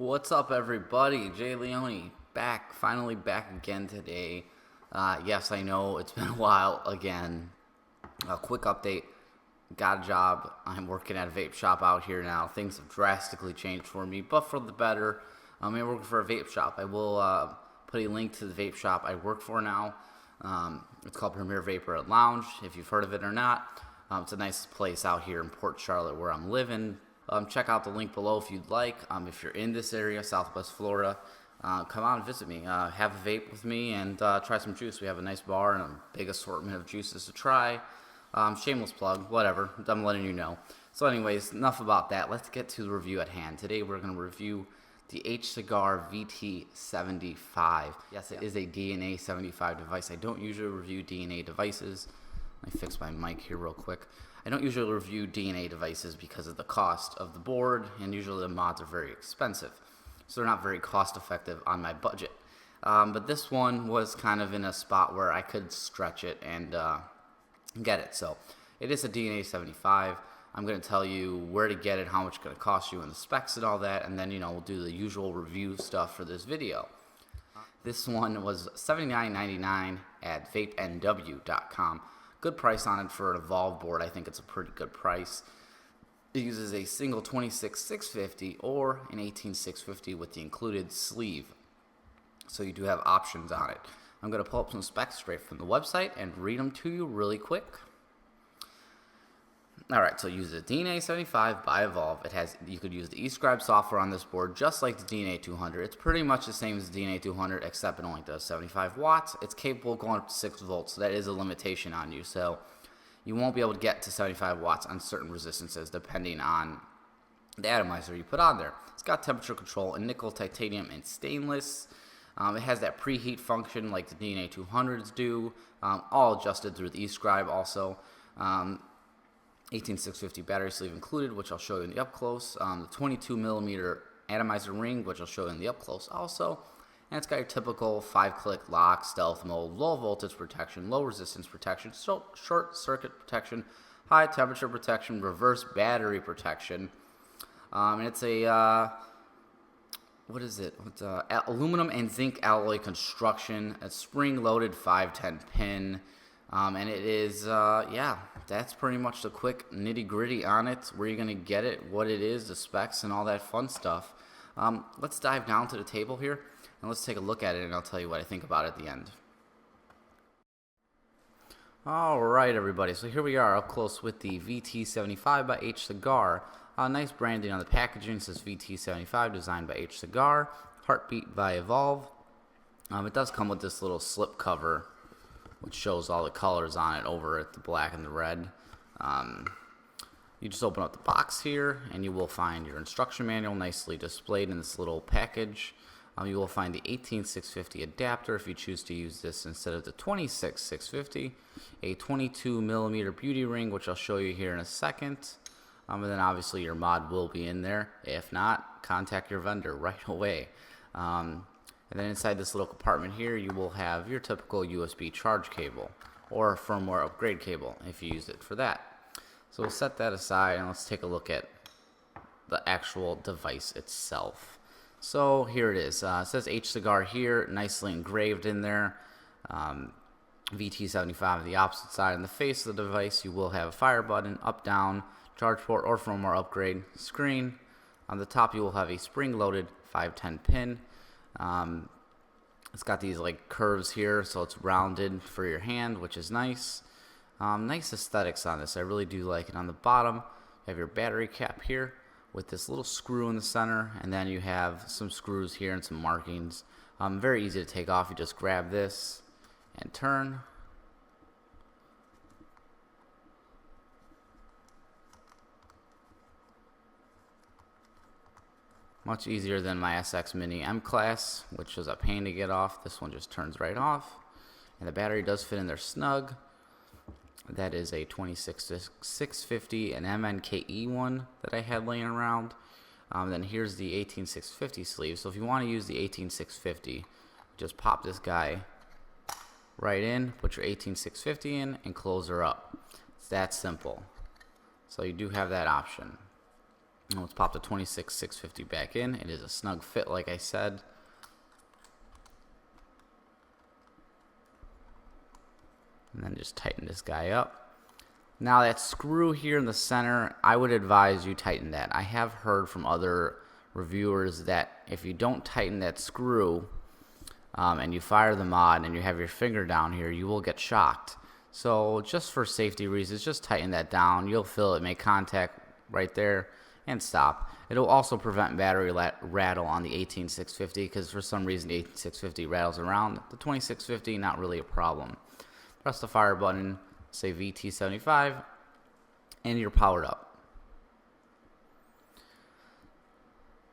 What's up, everybody? Jay Leone finally back again today. Yes, I know it's been a while again. A quick update. Got a job. I'm working at a vape shop out here now. Things have drastically changed for me, but for the better. I'm working for a vape shop. I will put a link to the vape shop I work for now. It's called Premier Vapor Lounge, if you've heard of it or not. It's a nice place out here in Port Charlotte where I'm living. Check out the link below if you'd like. If you're in this area, Southwest Florida, come out and visit me. Have a vape with me and try some juice. We have a nice bar and a big assortment of juices to try. Shameless plug, whatever. I'm letting you know. So anyways, enough about that. Let's get to the review at hand. Today we're going to review the HCigar VT75. Yes, it is a DNA 75 device. I don't usually review DNA devices. Let me fix my mic here real quick. I don't usually review DNA devices because of the cost of the board, and usually the mods are very expensive, so they're not very cost effective on my budget. But this one was kind of in a spot where I could stretch it and get it. So it is a DNA 75. I'm going to tell you where to get it, how much it's going to cost you, and the specs and all that, and then we'll do the usual review stuff for this video. This one was $79.99 at vapenw.com. Good price on it for an Evolv board. I think it's a pretty good price. It uses a single 26-650 or an 18-650 with the included sleeve. So you do have options on it. I'm going to pull up some specs straight from the website and read them to you really quick. Alright, so use the DNA 75 by Evolv. You could use the eScribe software on this board just like the DNA 200. It's pretty much the same as the DNA 200 except it only does 75 watts. It's capable of going up to 6 volts, so that is a limitation on you. So you won't be able to get to 75 watts on certain resistances depending on the atomizer you put on there. It's got temperature control in nickel, titanium, and stainless. It has that preheat function like the DNA 200s do, all adjusted through the eScribe also. 18650 battery sleeve included, which I'll show you in the up close. The 22mm atomizer ring, which I'll show you in the up close also. And it's got your typical 5-click lock, stealth mode, low voltage protection, low resistance protection, short circuit protection, high temperature protection, reverse battery protection. And it's a what is it? It's aluminum and zinc alloy construction, a spring-loaded 510 pin. And it is, yeah, that's pretty much the quick nitty-gritty on it, where you're going to get it, what it is, the specs, and all that fun stuff. Let's dive down to the table here, and let's take a look at it, and I'll tell you what I think about it at the end. Alright, everybody, so here we are up close with the VT75 by HCigar. Nice branding on the packaging. It says VT75, designed by HCigar, heartbeat by Evolv. It does come with this little slip cover, which shows all the colors on it over at the black and the red. You just open up the box here, and you will find your instruction manual nicely displayed in this little package. You will find the 18650 adapter if you choose to use this instead of the 26650, a 22mm beauty ring, which I'll show you here in a second. And then obviously your mod will be in there. If not, contact your vendor right away. And then inside this little compartment here, you will have your typical USB charge cable or firmware upgrade cable if you use it for that. So we'll set that aside and let's take a look at the actual device itself. So here it is. It says HCigar here, nicely engraved in there. VT75 on the opposite side. On the face of the device, you will have a fire button, up, down, charge port, or firmware upgrade screen. On the top, you will have a spring-loaded 510 pin. It's got these like curves here, so it's rounded for your hand, which is nice. Nice aesthetics on this. I really do like it. On the bottom, you have your battery cap here with this little screw in the center, and then you have some screws here and some markings. Very easy to take off. You just grab this and turn. Much easier than my SX Mini M Class, which was a pain to get off. This one just turns right off. And the battery does fit in there snug. That is a 26-650, an MNKE one that I had laying around. Then here's the 18650 sleeve. So if you want to use the 18650, just pop this guy right in, put your 18650 in, and close her up. It's that simple. So you do have that option. And let's pop the 26650 back in. It is a snug fit, like I said. And then just tighten this guy up. Now that screw here in the center, I would advise you tighten that. I have heard from other reviewers that if you don't tighten that screw and you fire the mod and you have your finger down here, you will get shocked. So just for safety reasons, just tighten that down. You'll feel it make contact right there and stop. It'll also prevent battery rattle on the 18650 because for some reason the 18650 rattles around. The 2650, not really a problem. Press the fire button, say VT75, and you're powered up.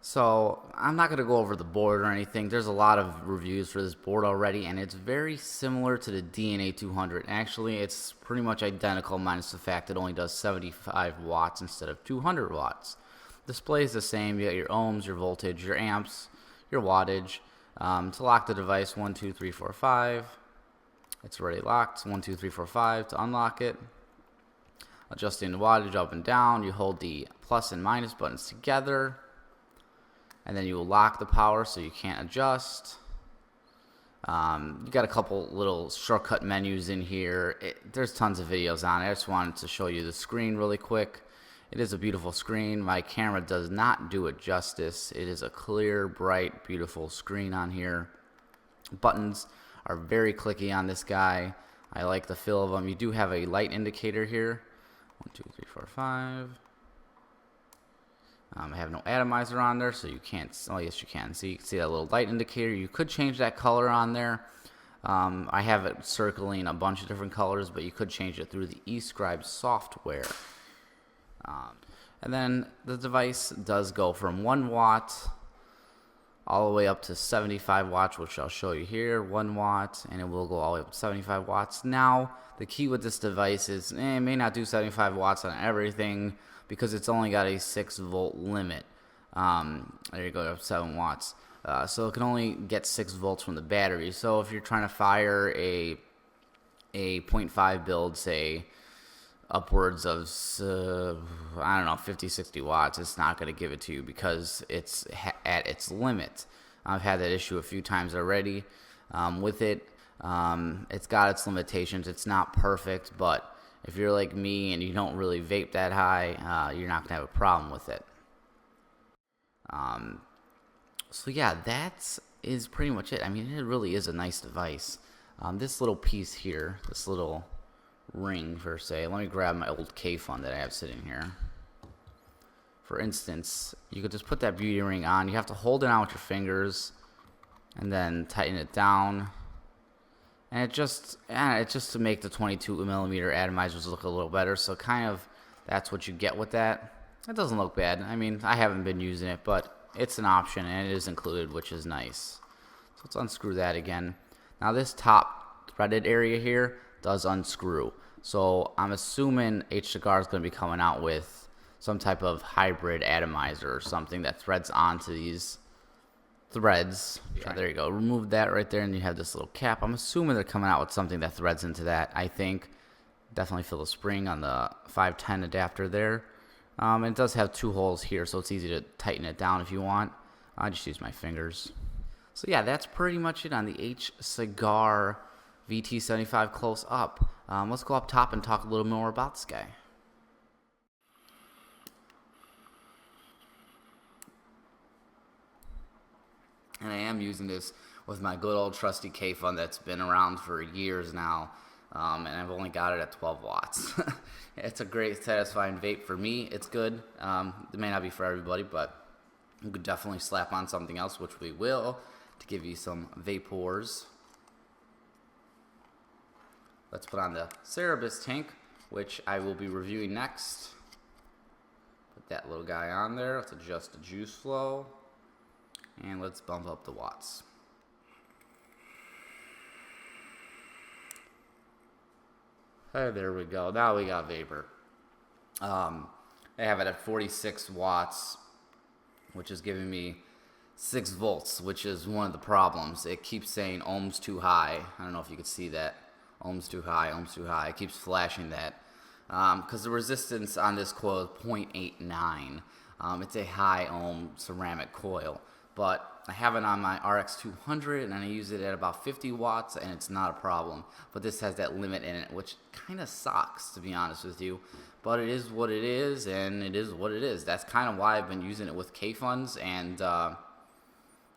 So I'm not going to go over the board or anything. There's a lot of reviews for this board already, and it's very similar to the DNA 200. Actually, it's pretty much identical minus the fact it only does 75 watts instead of 200 watts. Display is the same. You got your ohms, your voltage, your amps, your wattage. To lock the device, 1, 2, 3, 4, 5. It's already locked. 1, 2, 3, 4, 5 to unlock it. Adjusting the wattage up and down. You hold the plus and minus buttons together. And then you will lock the power so you can't adjust. You got a couple little shortcut menus in here. There's tons of videos on it. I just wanted to show you the screen really quick. It is a beautiful screen. My camera does not do it justice. It is a clear, bright, beautiful screen on here. Buttons are very clicky on this guy. I like the feel of them. You do have a light indicator here. 1, 2, 3, 4, 5. I have no atomizer on there, so you can't. Oh, yes, you can. See that little light indicator. You could change that color on there. I have it circling a bunch of different colors, but you could change it through the eScribe software. And then the device does go from 1 watt all the way up to 75 watts, which I'll show you here. 1 watt, and it will go all the way up to 75 watts. Now, the key with this device is it may not do 75 watts on everything, because it's only got a 6-volt limit. There you go, up 7 watts. So it can only get 6 volts from the battery. So if you're trying to fire a 0.5 build, say upwards of, I don't know, 50, 60 watts, it's not going to give it to you because it's at its limit. I've had that issue a few times already with it. It's got its limitations. It's not perfect, but if you're like me and you don't really vape that high, you're not going to have a problem with it. So yeah, that is pretty much it. I mean, it really is a nice device. This little piece here, this little ring per se, let me grab my old K-Fun that I have sitting here. For instance, you could just put that beauty ring on. You have to hold it on with your fingers and then tighten it down. And it's just to make the 22 millimeter atomizers look a little better. So kind of that's what you get with that. It doesn't look bad. I mean, I haven't been using it, but it's an option and it is included, which is nice. So let's unscrew that again. Now this top threaded area here does unscrew. So I'm assuming HCigar is going to be coming out with some type of hybrid atomizer or something that threads onto these threads. Yeah. There you go. Remove that right there, and you have this little cap. I'm assuming they're coming out with something that threads into that. I think definitely feel the spring on the 510 adapter there. And it does have 2 holes here, so it's easy to tighten it down if you want. I just use my fingers. So yeah, that's pretty much it on the HCigar VT75 close up. Let's go up top and talk a little more about this guy. And I am using this with my good old trusty K-Fun that's been around for years now. And I've only got it at 12 watts. It's a great, satisfying vape for me. It's good. It may not be for everybody, but you could definitely slap on something else, which we will, to give you some vapors. Let's put on the Cerebus tank, which I will be reviewing next. Put that little guy on there. Let's adjust the juice flow. And let's bump up the watts. Hey, there we go. Now we got vapor. I have it at 46 watts, which is giving me 6 volts, which is one of the problems. It keeps saying ohms too high. I don't know if you could see that. Ohms too high, ohms too high. It keeps flashing that. Because the resistance on this coil is 0.89. It's a high ohm ceramic coil, but I have it on my RX200 and I use it at about 50 watts and it's not a problem. But this has that limit in it, which kind of sucks, to be honest with you. But it is what it is, and it is what it is. That's kind of why I've been using it with K-Funds, and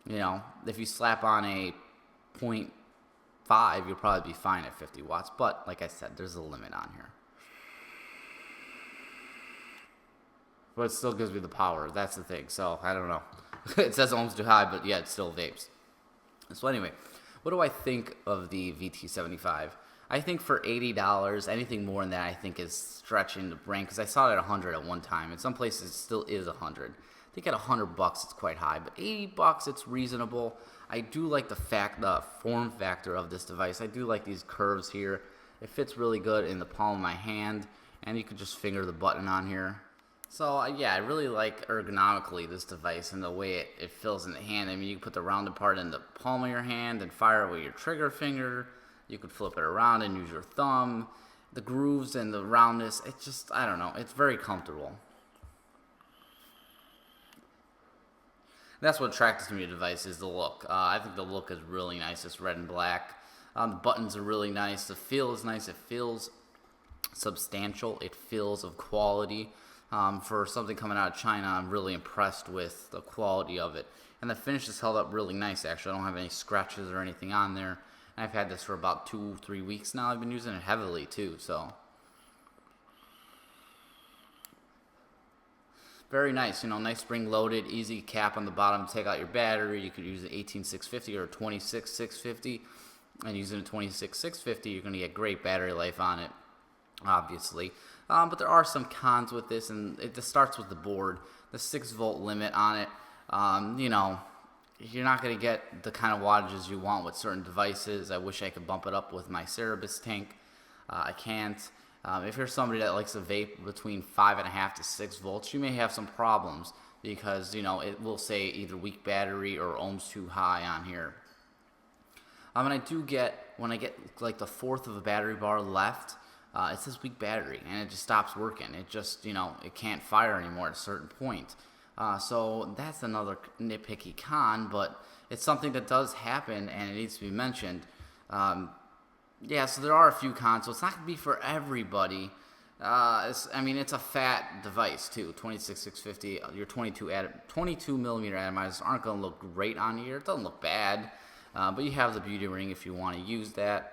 if you slap on a 0.5, you'll probably be fine at 50 watts. But like I said, there's a limit on here. But it still gives me the power. That's the thing. So I don't know. It says ohms too high, but yeah, it still vapes. So anyway, what do I think of the VT75? I think for $80, anything more than that, I think is stretching the brain, because I saw it at 100 at one time. In some places, it still is 100. I think at $100, it's quite high, but $80, it's reasonable. I do like the form factor of this device. I do like these curves here. It fits really good in the palm of my hand, and you can just finger the button on here. So yeah, I really like ergonomically this device and the way it feels in the hand. I mean, you can put the rounded part in the palm of your hand and fire it with your trigger finger. You could flip it around and use your thumb. The grooves and the roundness, it's just, I don't know, it's very comfortable. That's what attracts me to the device, is the look. I think the look is really nice. It's red and black. The buttons are really nice. The feel is nice. It feels substantial. It feels of quality. For something coming out of China, I'm really impressed with the quality of it. And the finish is held up really nice, actually. I don't have any scratches or anything on there. I've had this for about 2-3 weeks now. I've been using it heavily too, so. Very nice, nice spring loaded, easy cap on the bottom to take out your battery. You could use an 18650 or a 26650. And using a 26650, you're going to get great battery life on it, obviously. But there are some cons with this, and it just starts with the board. The 6-volt limit on it, you're not going to get the kind of wattages you want with certain devices. I wish I could bump it up with my Cerebus tank. I can't. If you're somebody that likes to vape between 5.5 to 6 volts, you may have some problems because, it will say either weak battery or ohms too high on here. And when I get like the fourth of a battery bar left, it says weak battery, and it just stops working. It just, it can't fire anymore at a certain point. So that's another nitpicky con, but it's something that does happen, and it needs to be mentioned. So there are a few cons, so it's not going to be for everybody. It's a fat device, too. 26650, your 22 millimeter atomizers aren't going to look great on here. It doesn't look bad, but you have the beauty ring if you want to use that.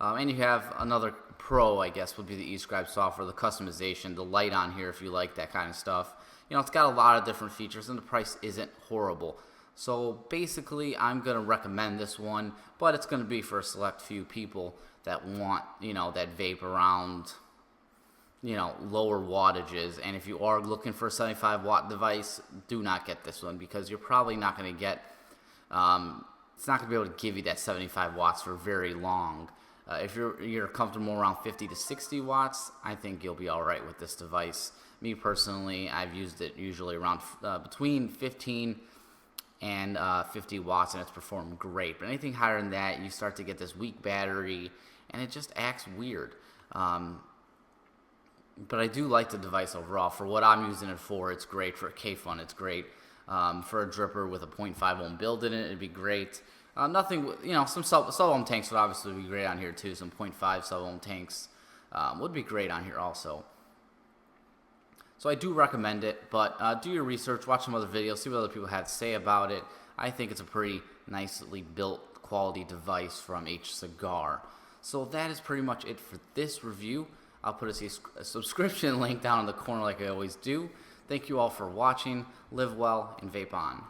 And you have another pro, I guess, would be the eScribe software, the customization, the light on here if you like that kind of stuff. It's got a lot of different features, and the price isn't horrible. So basically, I'm going to recommend this one, but it's going to be for a select few people that want, that vape around, lower wattages. And if you are looking for a 75-watt device, do not get this one, because you're probably not going to get, it's not going to be able to give you that 75 watts for very long. If you're comfortable around 50 to 60 watts, I think you'll be all right with this device. Me personally, I've used it usually around between 15 and 50 watts, and it's performed great. But anything higher than that, you start to get this weak battery, and it just acts weird. But I do like the device overall. For what I'm using it for, it's great. For a K-Fun, it's great. For a dripper with a 0.5 ohm build in it, it'd be great. Some sub-ohm tanks would obviously be great on here too. Some 0.5 sub-ohm tanks would be great on here also. So I do recommend it, but do your research, watch some other videos, see what other people had to say about it. I think it's a pretty nicely built quality device from HCigar. So that is pretty much it for this review. I'll put a subscription link down in the corner like I always do. Thank you all for watching. Live well and vape on.